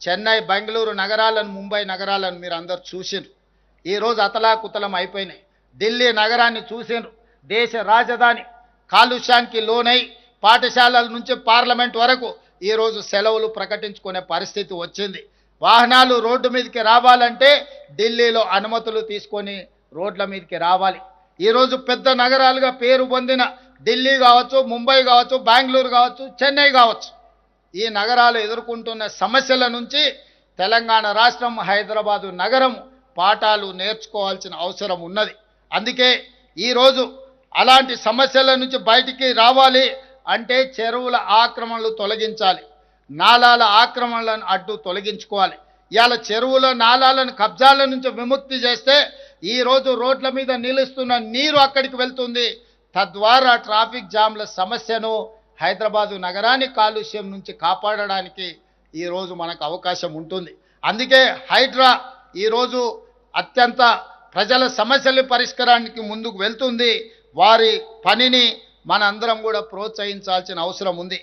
చెన్నై బెంగళూరు నగరాలను ముంబై నగరాలను మీరు అందరు చూసిండ్రు. ఈరోజు అతలాకుతలం అయిపోయినాయి. ఢిల్లీ నగరాన్ని చూసిండ్రు. దేశ రాజధాని కాలుష్యానికి లోనై పాఠశాలల నుంచి పార్లమెంట్ వరకు ఈరోజు సెలవులు ప్రకటించుకునే పరిస్థితి వచ్చింది. వాహనాలు రోడ్డు మీదకి రావాలంటే ఢిల్లీలో అనుమతులు తీసుకొని రోడ్ల మీదకి రావాలి. ఈరోజు పెద్ద నగరాలుగా పేరు పొందిన ఢిల్లీ కావచ్చు, ముంబై కావచ్చు, బెంగళూరు కావచ్చు, చెన్నై కావచ్చు, ఈ నగరాలు ఎదుర్కొంటున్న సమస్యల నుంచి తెలంగాణ రాష్ట్రం, హైదరాబాదు నగరం పాఠాలు నేర్చుకోవాల్సిన అవసరం ఉన్నది. అందుకే ఈరోజు అలాంటి సమస్యల నుంచి బయటికి రావాలి అంటే చెరువుల ఆక్రమణలు తొలగించాలి, నాలాల ఆక్రమణలను అడ్డు తొలగించుకోవాలి. ఇవాళ చెరువుల నాలాలను కబ్జాల నుంచి విముక్తి చేస్తే ఈరోజు రోడ్ల మీద నిలుస్తున్న నీరు అక్కడికి వెళ్తుంది. తద్వారా ట్రాఫిక్ జామ్ల సమస్యను, హైదరాబాదు నగరాన్ని కాలుష్యం నుంచి కాపాడడానికి ఈరోజు మనకు అవకాశం ఉంటుంది. అందుకే హైడ్రా ఈరోజు అత్యంత ప్రజల సమస్యల పరిష్కారానికి ముందుకు వెళ్తుంది. వారి పనిని మనందరం కూడా ప్రోత్సహించాల్సిన అవసరం ఉంది.